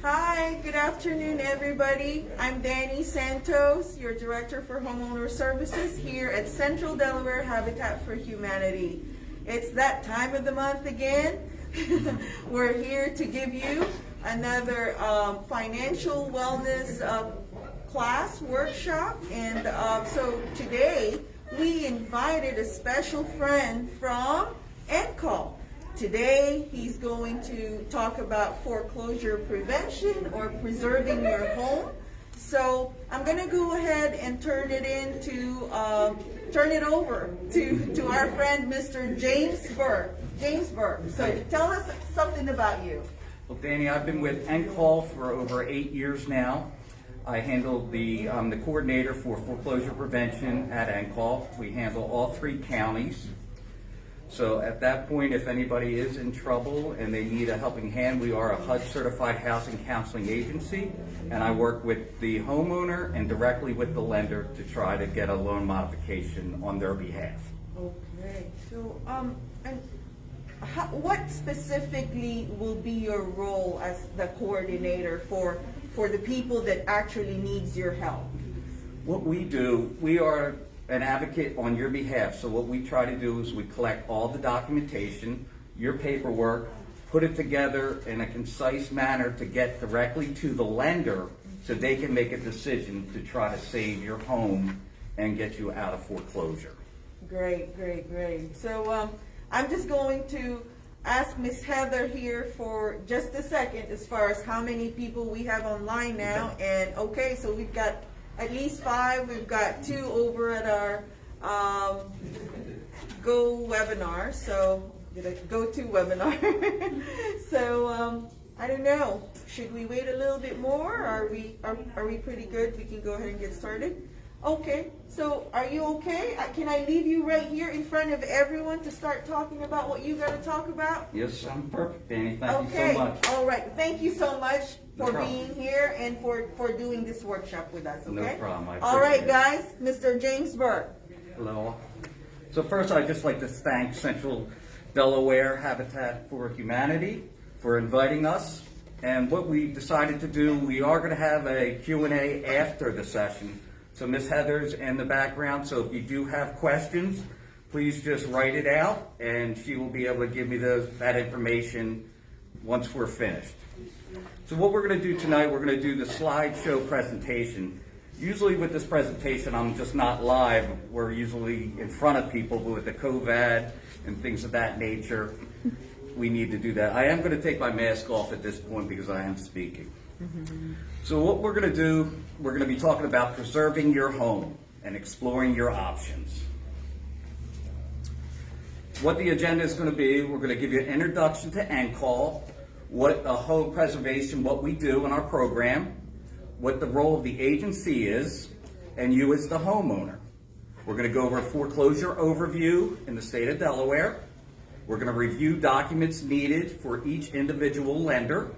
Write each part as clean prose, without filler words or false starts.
Hi, good afternoon, everybody. I'm Danny Santos, your Director for Homeowner Services here at Central Delaware Habitat for Humanity. It's that time of the month again. We're here to give you another financial wellness class workshop, and so today we invited a special friend from NCALL. Today, he's going to talk about foreclosure prevention or preserving your home. So I'm going to go ahead and turn it over to our friend, Mr. James Burke. James Burke. So tell us something about you. Well, Danny, I've been with NCALL for over 8 years now. I handle the coordinator for foreclosure prevention at NCALL. We handle all 3 counties. So at that point, if anybody is in trouble and they need a helping hand, we are a HUD certified housing counseling agency, and I work with the homeowner and directly with the lender to try to get a loan modification on their behalf. Okay. So what specifically will be your role as the coordinator for the people that actually needs your help? What we do, we are an advocate on your behalf. So what we try to do is we collect all the documentation, your paperwork, put it together in a concise manner to get directly to the lender so they can make a decision to try to save your home and get you out of foreclosure. Great. So I'm just going to ask Miss Heather here for just a second as far as how many people we have online now. And okay, so we've got at least 5. We've got 2 over at our Go webinar. So Go to webinar. So I don't know. Should we wait a little bit more? Are we pretty good? We can go ahead and get started. Okay. So are you okay? Can I leave you right here in front of everyone to start talking about what you got to talk about? Yes, I'm perfect, Danny. Thank you Okay. so much. All right. Thank you so much No for problem. being here and for doing this workshop with us. Okay. No problem. I All right, appreciate guys. Mr. James Burke. Hello. So first, I'd just like to thank Central Delaware Habitat for Humanity for inviting us. And what we decided to do, we are going to have a Q&A after the session. So Miss Heather's in the background, so if you do have questions, please just write it out, and she will be able to give me that information once we're finished. So what we're going to do tonight, we're going to do the slideshow presentation. Usually with this presentation, I'm just not live. We're usually in front of people, but with the COVID and things of that nature, we need to do that. I am going to take my mask off at this point because I am speaking. So what we're going to do, we're going to be talking about preserving your home and exploring your options. What the agenda is going to be, we're going to give you an introduction to NCALL, what a home preservation, what we do in our program, what the role of the agency is, and you as the homeowner. We're going to go over a foreclosure overview in the state of Delaware. We're going to review documents needed for each individual lender.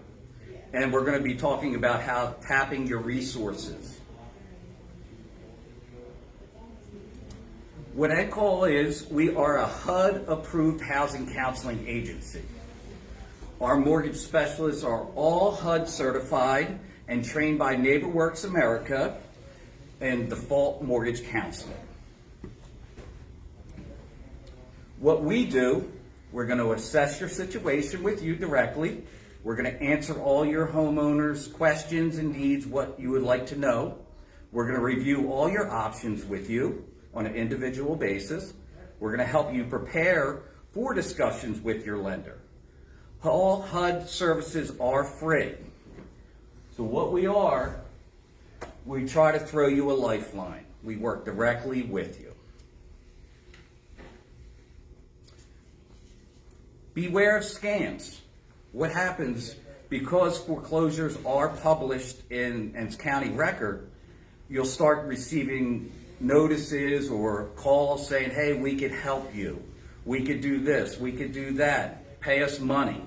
And we're going to be talking about how tapping your resources. What NCALL is, we are a HUD-approved housing counseling agency. Our mortgage specialists are all HUD certified and trained by NeighborWorks America in default mortgage counseling. What we do, we're going to assess your situation with you directly. We're going to answer all your homeowners' questions and needs, what you would like to know. We're going to review all your options with you on an individual basis. We're going to help you prepare for discussions with your lender. All HUD services are free. So what we are, we try to throw you a lifeline. We work directly with you. Beware of scams. What happens, because foreclosures are published in county record, you'll start receiving notices or calls saying, hey, we could help you. We could do this, we could do that. Pay us money.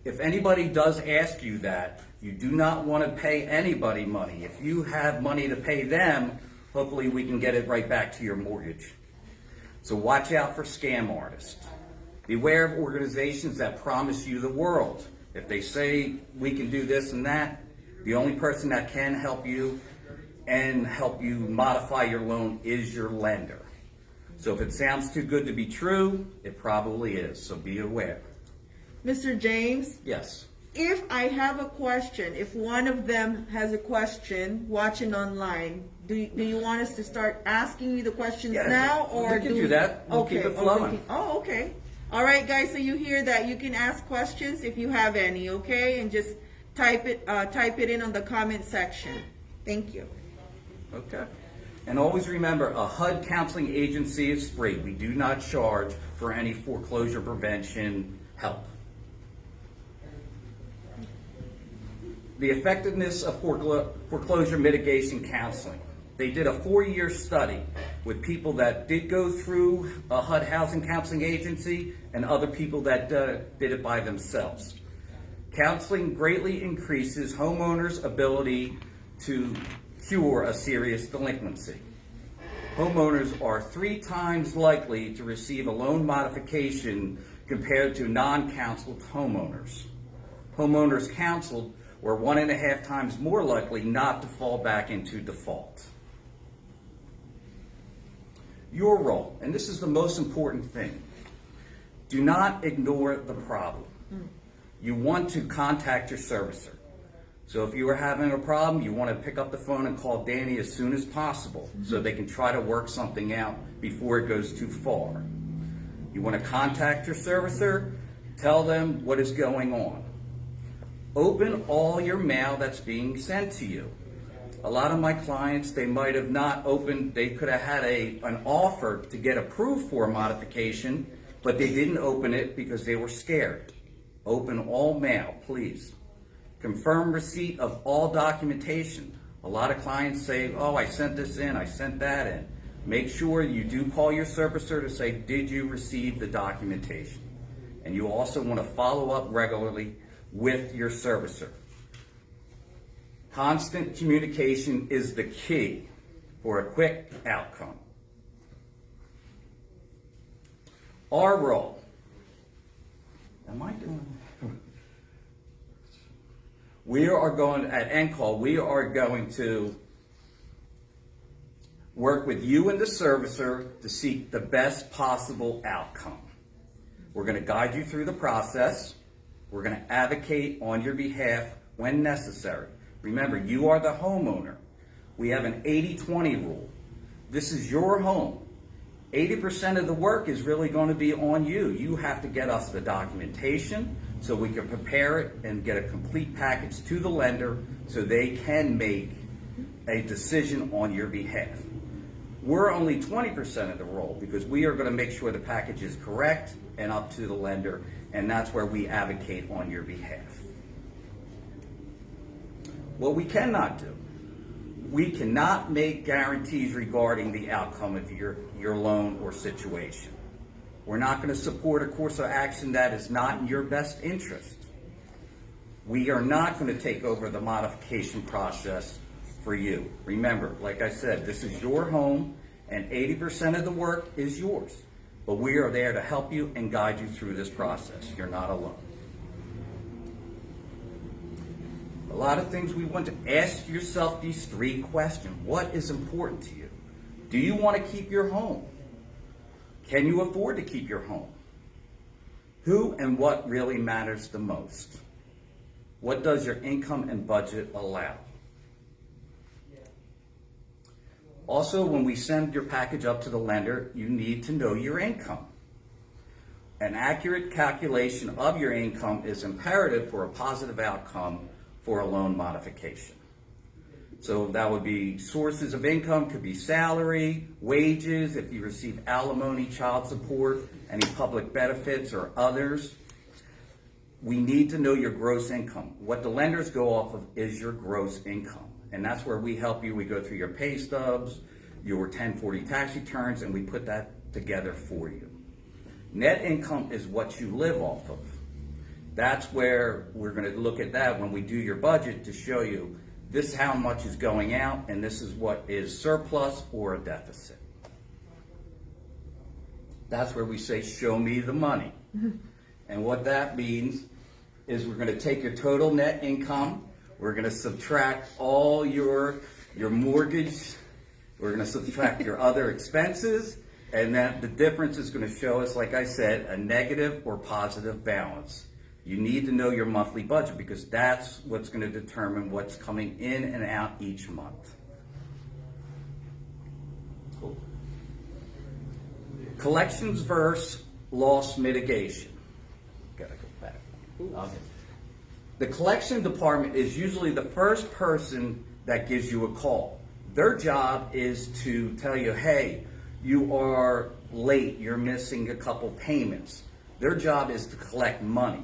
If anybody does ask you that, you do not want to pay anybody money. If you have money to pay them, hopefully we can get it right back to your mortgage. So watch out for scam artists. Beware of organizations that promise you the world. If they say we can do this and that, the only person that can help you and help you modify your loan is your lender. So if it sounds too good to be true, it probably is, so be aware. Mr. James, Yes. if I have a question, if one of them has a question watching online, do you want us to start asking you the questions Yeah, now, or we can do that. We'll keep it flowing. Okay. All right, guys. So you hear that? You can ask questions if you have any. Okay, and just type it in on the comment section. Thank you. Okay. And always remember, a HUD counseling agency is free. We do not charge for any foreclosure prevention help. The effectiveness of foreclosure mitigation counseling. They did a 4-year study with people that did go through a HUD housing counseling agency and other people that did it by themselves. Counseling greatly increases homeowners' ability to cure a serious delinquency. Homeowners are 3 times likely to receive a loan modification compared to non-counseled homeowners. Homeowners counseled were 1.5 times more likely not to fall back into default. Your role, and this is the most important thing, do not ignore the problem. You want to contact your servicer. So if you are having a problem, you want to pick up the phone and call Danny as soon as possible so they can try to work something out before it goes too far. You want to contact your servicer, tell them what is going on. Open all your mail that's being sent to you. A lot of my clients, they might have not opened, they could have had an offer to get approved for a modification, but they didn't open it because they were scared. Open all mail, please. Confirm receipt of all documentation. A lot of clients say, oh, I sent this in, I sent that in. Make sure you do call your servicer to say, did you receive the documentation? And you also want to follow up regularly with your servicer. Constant communication is the key for a quick outcome. Our role. Am I doing? We are going, at NCALL, we are going to work with you and the servicer to seek the best possible outcome. We're going to guide you through the process. We're going to advocate on your behalf when necessary. Remember, you are the homeowner. We have an 80-20 rule. This is your home. 80% of the work is really going to be on you. You have to get us the documentation so we can prepare it and get a complete package to the lender so they can make a decision on your behalf. We're only 20% of the role because we are going to make sure the package is correct and up to the lender, and that's where we advocate on your behalf. What we cannot do, we cannot make guarantees regarding the outcome of your loan or situation. We're not going to support a course of action that is not in your best interest. We are not going to take over the modification process for you. Remember, like I said, this is your home and 80% of the work is yours. But we are there to help you and guide you through this process. You're not alone. A lot of things we want to ask yourself these 3 questions. What is important to you? Do you want to keep your home? Can you afford to keep your home? Who and what really matters the most? What does your income and budget allow? Also, when we send your package up to the lender, you need to know your income. An accurate calculation of your income is imperative for a positive outcome for a loan modification. So that would be sources of income, could be salary, wages, if you receive alimony, child support, any public benefits or others. We need to know your gross income. What the lenders go off of is your gross income. And that's where we help you. We go through your pay stubs, your 1040 tax returns, and we put that together for you. Net income is what you live off of. That's where we're going to look at that when we do your budget to show you this is how much is going out and this is what is surplus or a deficit. That's where we say, show me the money. And what that means is we're gonna take your total net income, we're gonna subtract all your mortgage, we're gonna subtract your other expenses, and then the difference is gonna show us, like I said, a negative or positive balance. You need to know your monthly budget because that's what's gonna determine what's coming in and out each month. Cool. Collections versus loss mitigation. Gotta go back. Okay. The collection department is usually the first person that gives you a call. Their job is to tell you, hey, you are late, you're missing a couple payments. Their job is to collect money.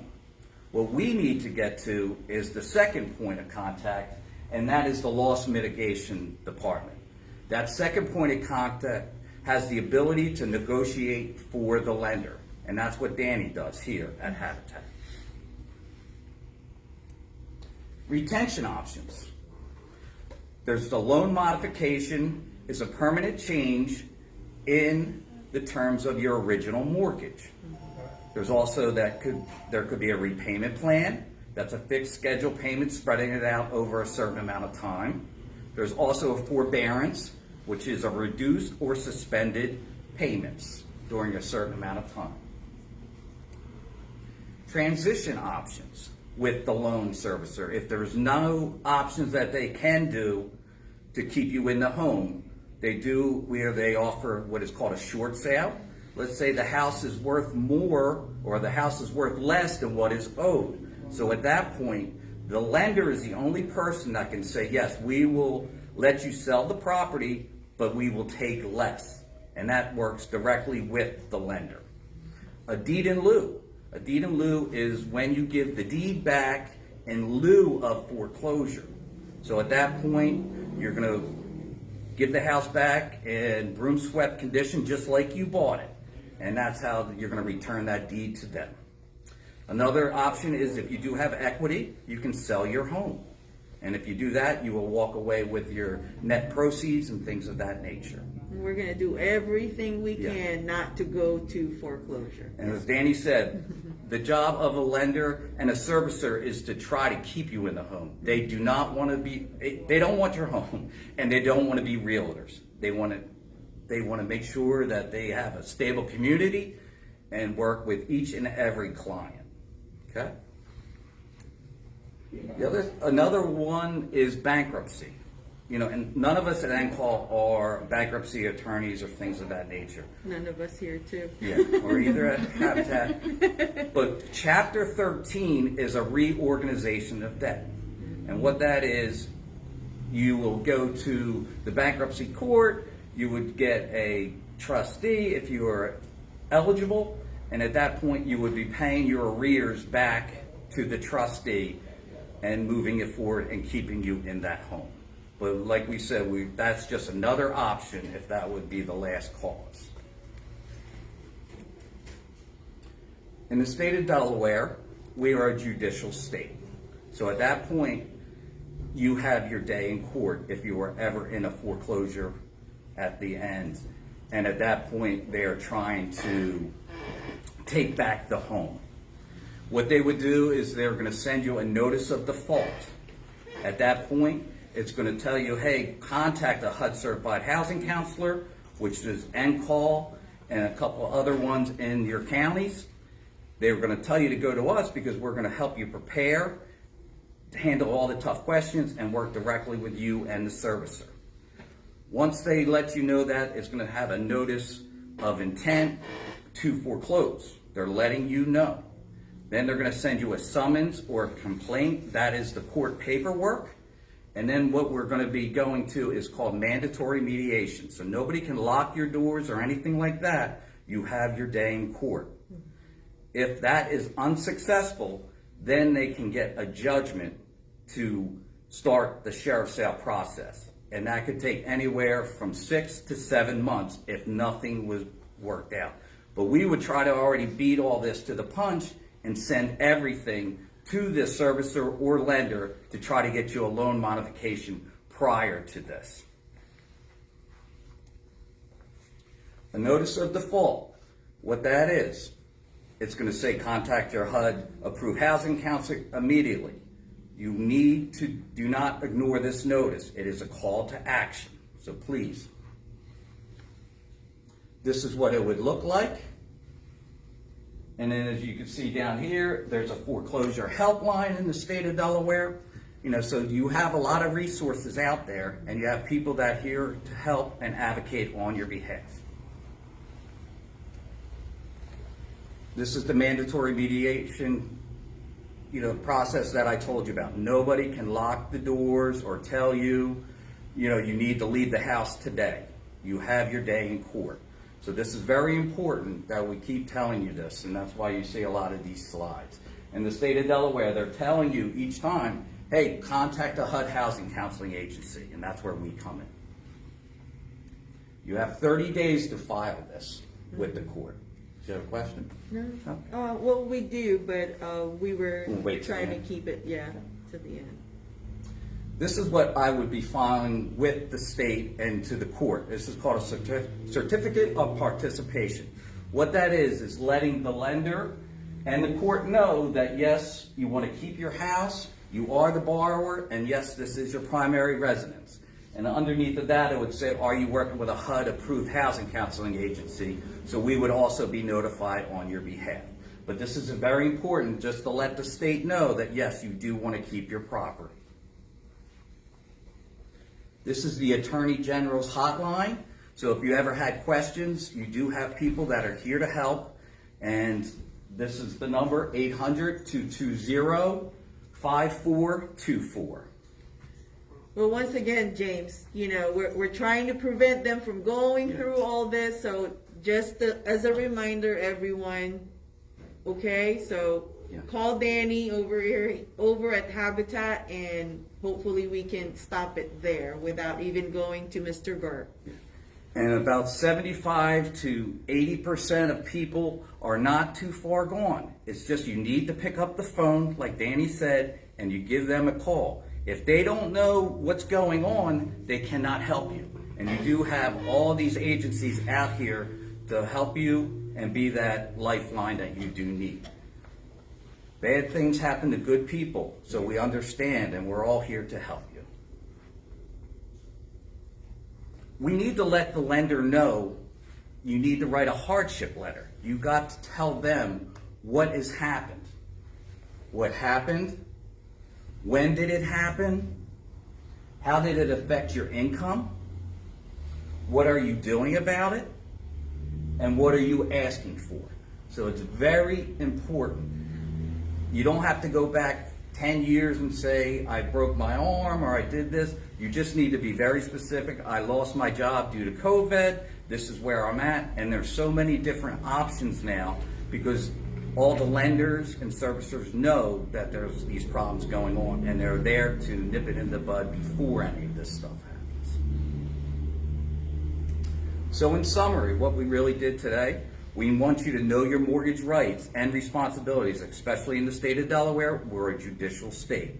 What we need to get to is the second point of contact, and that is the loss mitigation department. That second point of contact has the ability to negotiate for the lender, and that's what Danny does here at Habitat. Retention options. There's the loan modification is a permanent change in the terms of your original mortgage. There's also there could be a repayment plan. That's a fixed schedule payment spreading it out over a certain amount of time. There's also a forbearance, which is a reduced or suspended payments during a certain amount of time. Transition options with the loan servicer. If there's no options that they can do to keep you in the home, they do where they offer what is called a short sale. Let's say the house is worth more or the house is worth less than what is owed. So at that point, the lender is the only person that can say, yes, we will let you sell the property, but we will take less. And that works directly with the lender. A deed in lieu. A deed in lieu is when you give the deed back in lieu of foreclosure. So at that point, you're going to give the house back in broom swept condition just like you bought it. And that's how you're going to return that deed to them. Another option is if you do have equity, you can sell your home. And if you do that, you will walk away with your net proceeds and things of that nature. We're going to do everything we can not to go to foreclosure. And as Danny said, the job of a lender and a servicer is to try to keep you in the home. They do not want to be, they don't want your home, and they don't want to be realtors. They want to make sure that they have a stable community and work with each and every client. Okay? Another one is bankruptcy. You know, and none of us at NCALL are bankruptcy attorneys or things of that nature. None of us here too. Yeah, or either at Habitat. But Chapter 13 is a reorganization of debt. And what that is, you will go to the bankruptcy court, you would get a trustee if you are eligible, and at that point you would be paying your arrears back to the trustee and moving it forward and keeping you in that home. But like we said, that's just another option if that would be the last cause. In the state of Delaware, we are a judicial state. So at that point, you have your day in court if you were ever in a foreclosure at the end. And at that point, they are trying to take back the home. What they would do is they're going to send you a notice of default. At that point, it's going to tell you, hey, contact a HUD certified housing counselor, which is NCALL and a couple other ones in your counties. They're going to tell you to go to us because we're going to help you prepare, to handle all the tough questions, and work directly with you and the servicer. Once they let you know that, it's going to have a notice of intent to foreclose. They're letting you know. Then they're going to send you a summons or a complaint. That is the court paperwork. And then what we're going to be going to is called mandatory mediation. So nobody can lock your doors or anything like that. You have your day in court. If that is unsuccessful, then they can get a judgment to start the sheriff's sale process. And that could take anywhere from 6 to 7 months if nothing was worked out. But we would try to already beat all this to the punch and send everything to the servicer or lender to try to get you a loan modification prior to this. A notice of default, what that is it's going to say contact your HUD approved housing counselor immediately. You need to do not ignore this notice. It is a call to action. So please. This is what it would look like. And then as you can see down here, there's a foreclosure helpline in the state of Delaware. So you have a lot of resources out there, and you have people that are here to help and advocate on your behalf. This is the mandatory mediation, process that I told you about. Nobody can lock the doors or tell you, you need to leave the house today. You have your day in court. So this is very important that we keep telling you this, and that's why you see a lot of these slides. In the state of Delaware, they're telling you each time, hey, contact a HUD housing counseling agency, and that's where we come in. You have 30 days to file this with the court. Do you have a question? No. Well, we do, but we were trying to keep it, to the end. This is what I would be filing with the state and to the court. This is called a certificate of participation. What that is letting the lender and the court know that yes, you want to keep your house, you are the borrower, and yes, this is your primary residence. And underneath of that, it would say, are you working with a HUD approved housing counseling agency? So we would also be notified on your behalf. But this is very important just to let the state know that yes, you do want to keep your property. This is the Attorney General's hotline. So if you ever had questions, you do have people that are here to help. And this is the number, 800-220-5424. Well, once again, James, we're trying to prevent them from going through all this. So just as a reminder, everyone, okay? So call Danny over at Habitat, and hopefully we can stop it there without even going to Mr. Burke. And about 75 to 80% of people are not too far gone. It's just you need to pick up the phone, like Danny said, and you give them a call. If they don't know what's going on, they cannot help you. And you do have all these agencies out here to help you and be that lifeline that you do need. Bad things happen to good people, so we understand, and we're all here to help you. We need to let the lender know you need to write a hardship letter. You got to tell them what has happened. What happened? When did it happen? How did it affect your income? What are you doing about it? And what are you asking for? So it's very important. You don't have to go back 10 years and say, I broke my arm or I did this. You just need to be very specific. I lost my job due to COVID. This is where I'm at. And there's so many different options now because all the lenders and servicers know that there's these problems going on, and they're there to nip it in the bud before any of this stuff happens. So in summary, what we really did today, we want you to know your mortgage rights and responsibilities, especially in the state of Delaware. We're a judicial state.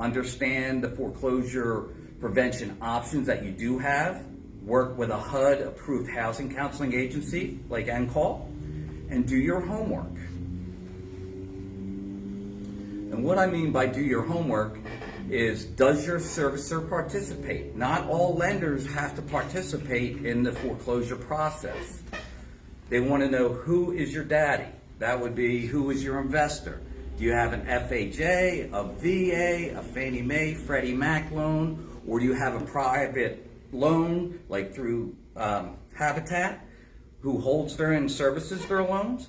Understand the foreclosure prevention options that you do have. Work with a HUD approved housing counseling agency like NCALL, and do your homework. And what I mean by do your homework is, does your servicer participate? Not all lenders have to participate in the foreclosure process. They want to know who is your daddy. That would be who is your investor. Do you have an FHA, a VA, a Fannie Mae, Freddie Mac loan, or do you have a private loan like through Habitat, who holds their and services their loans?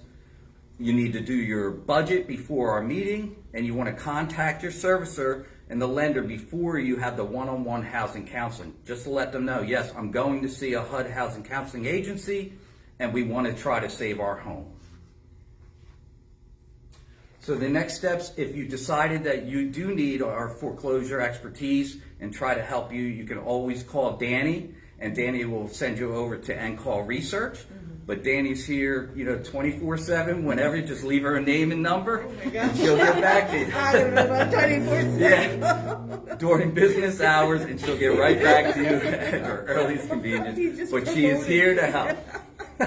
You need to do your budget before our meeting, and you want to contact your servicer and the lender before you have the one-on-one housing counseling, just to let them know, yes, I'm going to see a HUD housing counseling agency, and we want to try to save our home. So the next steps, if you decided that you do need our foreclosure expertise and try to help you, you can always call Danny, and Danny will send you over to NCALL Research. But Danny's here, 24/7. Whenever, just leave her a name and number, and she'll get back to you. I don't know about 24/7. Yeah, during business hours, and she'll get right back to you at her earliest convenience. But she is here to help.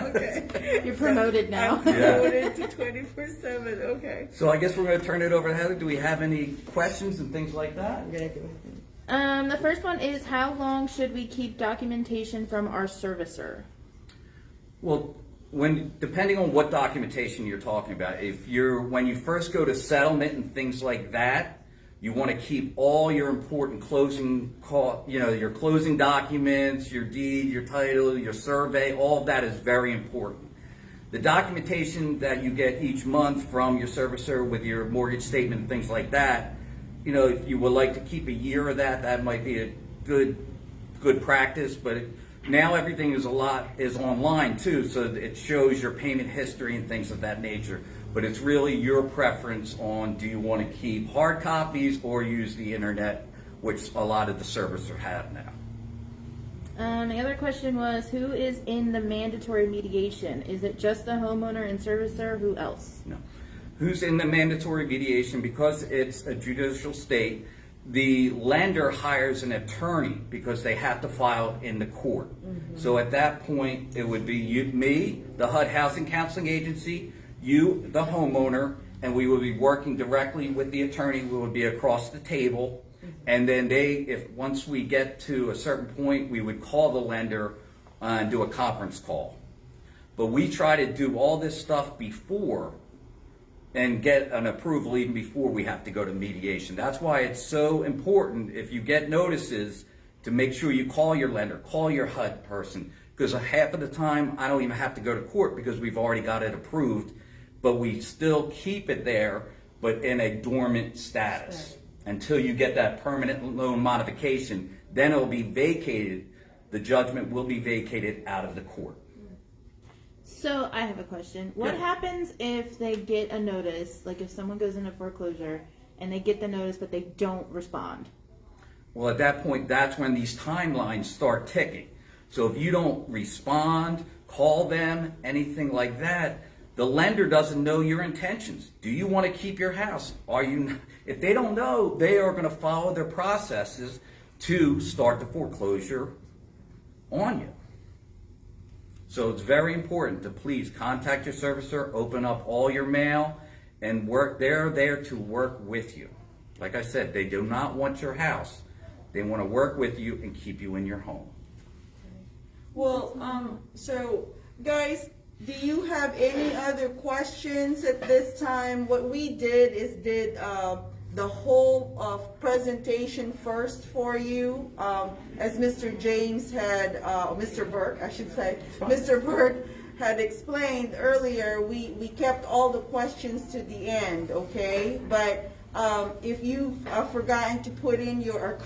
Okay. You're promoted now. I'm promoted to 24/7. Okay. So I guess we're going to turn it over to Heather. Do we have any questions and things like that? I'm gonna go ahead. The first one is, how long should we keep documentation from our servicer? Well, depending on what documentation you're talking about, when you first go to settlement and things like that, you want to keep all your important your closing documents, your deed, your title, your survey, all of that is very important. The documentation that you get each month from your servicer with your mortgage statement and things like that, if you would like to keep a year of that, that might be a good practice, but now everything is online too, so it shows your payment history and things of that nature. But it's really your preference on, do you want to keep hard copies or use the internet, which a lot of the servicers have now. The other question was, who is in the mandatory mediation? Is it just the homeowner and servicer? Who else? No. Who's in the mandatory mediation? Because it's a judicial state, the lender hires an attorney because they have to file in the court. Mm-hmm. So at that point, it would be me, the HUD Housing Counseling Agency, you, the homeowner, and we will be working directly with the attorney. We will be across the table. And then once we get to a certain point, we would call the lender and do a conference call. But we try to do all this stuff before and get an approval even before we have to go to mediation. That's why it's so important, if you get notices, to make sure you call your lender, call your HUD person, because half of the time I don't even have to go to court because we've already got it approved, but we still keep it there, but in a dormant status until you get that permanent loan modification. Then it will be vacated. The judgment will be vacated out of the court. So I have a question. What happens if they get a notice, like if someone goes into foreclosure and they get the notice but they don't respond? Well, at that point, that's when these timelines start ticking. So if you don't respond, call them, anything like that, the lender doesn't know your intentions. Do you want to keep your house? If they don't know, they are going to follow their processes to start the foreclosure on you. So it's very important to please contact your servicer, open up all your mail, and work. They're there to work with you. Like I said, they do not want your house. They want to work with you and keep you in your home. Well, so guys, do you have any other questions at this time? What we did is the whole presentation first for you. As Mr. James had, Mr. Burke, I should say, Mr. Burke had explained earlier, we kept all the questions to the end, okay? But if you've forgotten to put in your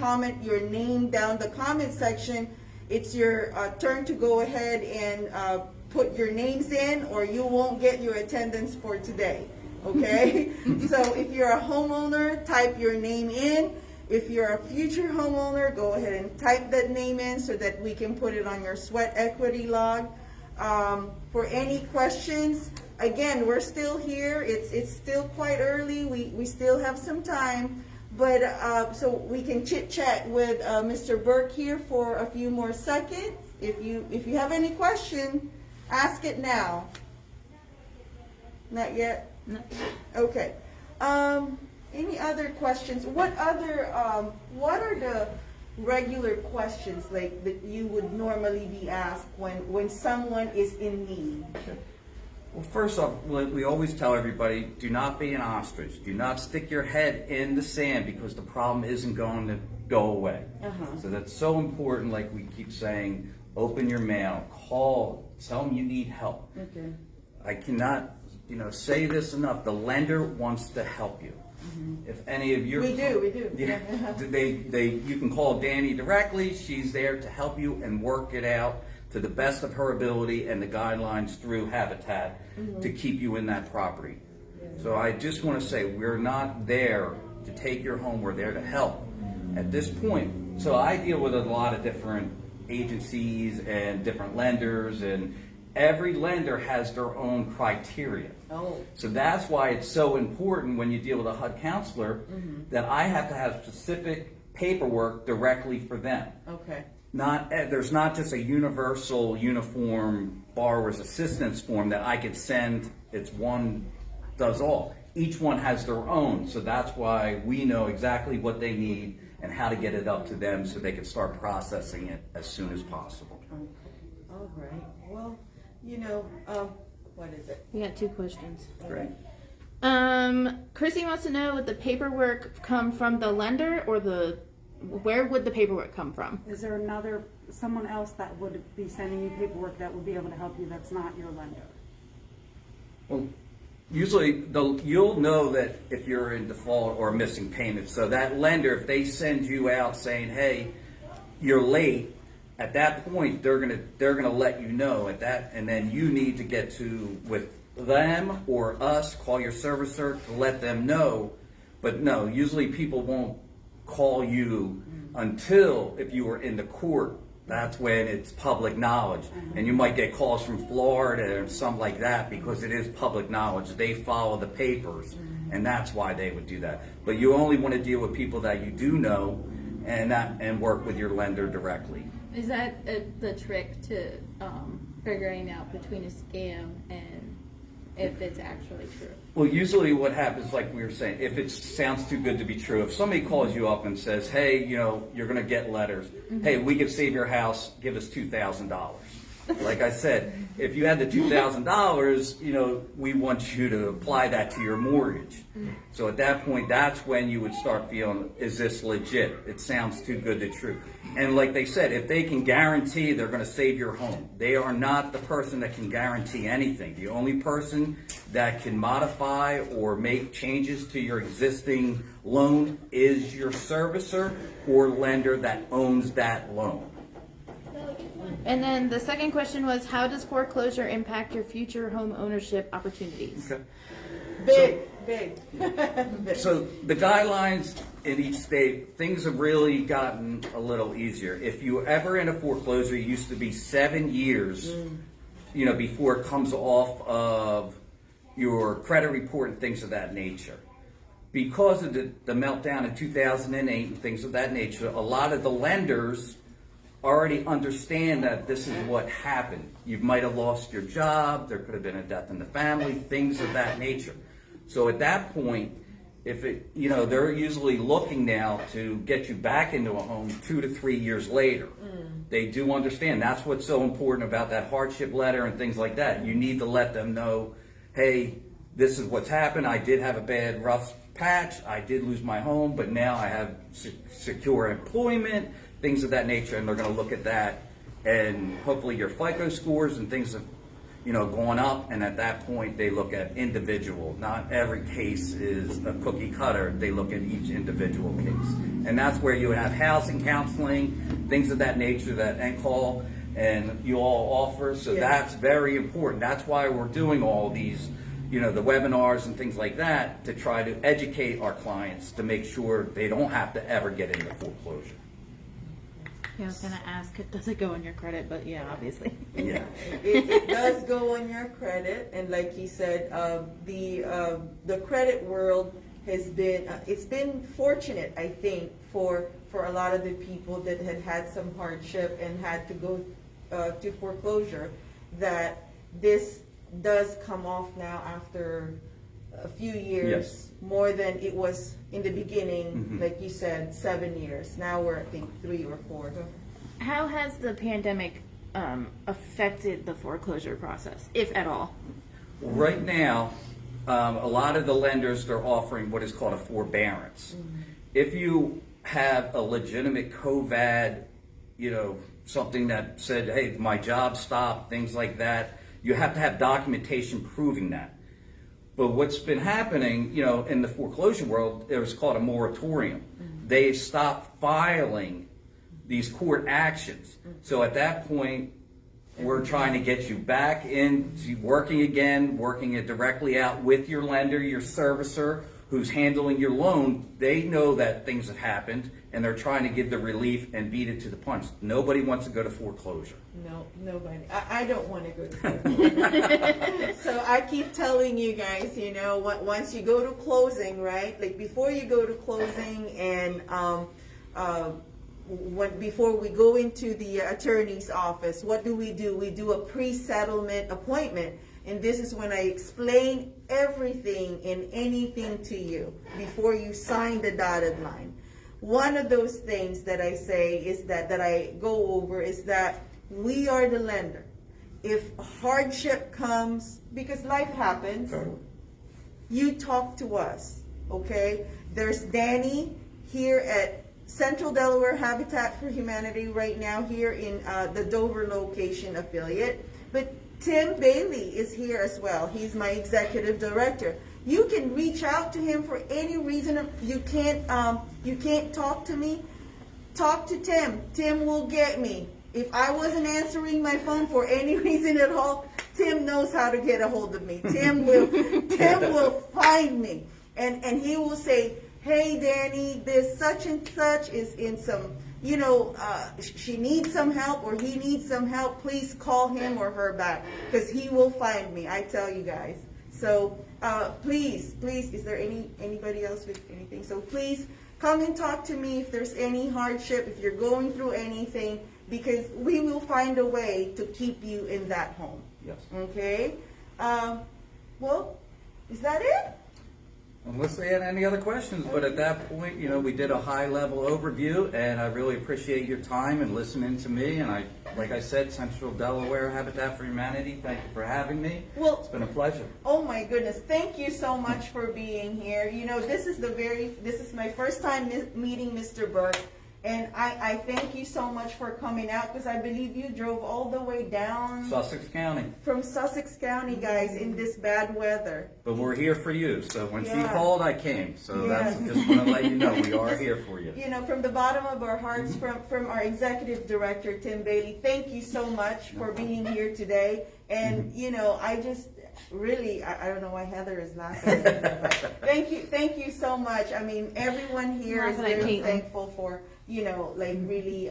name down the comment section, it's your turn to go ahead and put your names in, or you won't get your attendance for today, okay? So if you're a homeowner, type your name in. If you're a future homeowner, go ahead and type that name in so that we can put it on your sweat equity log. For any questions, again, we're still here. It's still quite early. We still have some time, but so we can chit chat with Mr. Burke here for a few more seconds. If you have any question, ask it now. Not yet? No. Okay. Any other questions? What are the regular questions like that you would normally be asked when someone is in need? Well, first off, we always tell everybody, do not be an ostrich. Do not stick your head in the sand because the problem isn't going to go away. So that's so important, like we keep saying, open your mail, call, tell them you need help. Okay. I cannot, say this enough. The lender wants to help you. If any of your... We do. Yeah, you can call Danny directly. She's there to help you and work it out to the best of her ability and the guidelines through Habitat to keep you in that property. So I just want to say, we're not there to take your home. We're there to help at this point. So I deal with a lot of different agencies and different lenders, and every lender has their own criteria. So that's why it's so important when you deal with a HUD counselor that I have to have specific paperwork directly for them. Okay. there's not just a universal, uniform borrower's assistance form that I could send. It's one does all. Each one has their own, so that's why we know exactly what they need and how to get it up to them so they can start processing it as soon as possible. All right. Well, what is it? We got 2 questions. Great. Chrissy wants to know, would the paperwork come from the lender or where would the paperwork come from? Is there someone else that would be sending you paperwork that would be able to help you that's not your lender? Well, usually you'll know that if you're in default or missing payments. So that lender, if they send you out saying, "Hey, you're late," at that point they're gonna let you know at that, and then you need to get with them or us, call your servicer to let them know. But no, usually people won't call you until if you were in the court. That's when it's public knowledge, and you might get calls from Florida or something like that because it is public knowledge. They follow the papers, and that's why they would do that. But you only want to deal with people that you do know, and work with your lender directly. Is that the trick to figuring out between a scam and if it's actually true? Well, usually what happens, like we were saying, if it sounds too good to be true, if somebody calls you up and says, "Hey, you're going to get letters. Hey, we can save your house. Give us $2,000." Like I said, if you had the $2,000, we want you to apply that to your mortgage. So at that point, that's when you would start feeling, is this legit? It sounds too good to be true. And like they said, if they can guarantee they're going to save your home, they are not the person that can guarantee anything. The only person that can modify or make changes to your existing loan is your servicer or lender that owns that loan. And then the second question was, how does foreclosure impact your future home ownership opportunities? Okay. Big. So the guidelines in each state, things have really gotten a little easier. If you ever in a foreclosure, it used to be 7 years, before it comes off of your credit report and things of that nature. Because of the meltdown in 2008 and things of that nature, a lot of the lenders already understand that this is what happened. You might have lost your job, there could have been a death in the family, things of that nature. So at that point, they're usually looking now to get you back into a home 2 to 3 years later. They do understand. That's what's so important about that hardship letter and things like that. You need to let them know, hey, this is what's happened. I did have a bad, rough patch. I did lose my home, but now I have secure employment, things of that nature, and they're going to look at that, and hopefully your FICO scores and things have, gone up, and at that point they look at individual. Not every case is a cookie cutter. They look at each individual case, and that's where you have housing counseling, things of that nature that NCALL and you all offer. So that's very important. That's why we're doing all these, the webinars and things like that to try to educate our clients to make sure they don't have to ever get into foreclosure. Yeah, I was going to ask, does it go on your credit? But yeah, obviously. Yeah. It does go on your credit, and like he said, the credit world has been it's been fortunate, I think, for a lot of the people that had some hardship and had to go to foreclosure, that this does come off now after a few years. Yes. More than it was in the beginning. Like you said, 7 years. Now we're, I think, 3 or 4. How has the pandemic affected the foreclosure process, if at all? Right now, a lot of the lenders, they're offering what is called a forbearance. If you have a legitimate COVID, something that said, hey, my job stopped, things like that, you have to have documentation proving that. But what's been happening, in the foreclosure world, it was called a moratorium. They stopped filing these court actions. So at that point, we're trying to get you back into working again, working it directly out with your lender, your servicer, who's handling your loan. They know that things have happened, and they're trying to give the relief and beat it to the punch. Nobody wants to go to foreclosure. No, nobody. I don't want to go to foreclosure. So I keep telling you guys, once you go to closing, right? Like before you go to closing, and before we go into the attorney's office, what do? We do a pre-settlement appointment. And this is when I explain everything and anything to you before you sign the dotted line. One of those things that I say is that I go over is that we are the lender. If hardship comes, because life happens, you talk to us, okay? There's Danny here at Central Delaware Habitat for Humanity right now here in the Dover location affiliate. But Tim Bailey is here as well. He's my executive director. You can reach out to him for any reason. You can't talk to me. Talk to Tim. Tim will get me. If I wasn't answering my phone for any reason at all, Tim knows how to get a hold of me. Tim will find me, and he will say, "Hey, Danny, this such and such is in some, she needs some help or he needs some help. Please call him or her back, because he will find me. I tell you guys." So please, is there anybody else with anything? So please come and talk to me if there's any hardship, if you're going through anything, because we will find a way to keep you in that home. Yes. Okay? Well, is that it? Unless they had any other questions, but at that point, we did a high-level overview, and I really appreciate your time and listening to me. And like I said, Central Delaware Habitat for Humanity, thank you for having me. Well, it's been a pleasure. Oh my goodness, thank you so much for being here. This is my first time meeting Mr. Burke. And I thank you so much for coming out, because I believe you drove all the way down Sussex County. From Sussex County, guys, in this bad weather. But we're here for you. So when she Yeah. called, I came. So Yeah. that's just want to let you know we are here for you. From the bottom of our hearts, from our executive director, Tim Bailey, thank you so much for being here today. And, I just really, I don't know why Heather is laughing. Thank you so much. I mean, everyone here is Laughing at very Caitlin. thankful for, really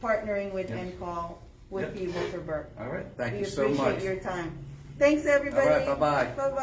partnering with Yes. NCALL with Yes. you, Mr. Burke. All right. Thank We you so appreciate much. your time. Thanks, everybody. All right. Bye-bye. Bye-bye.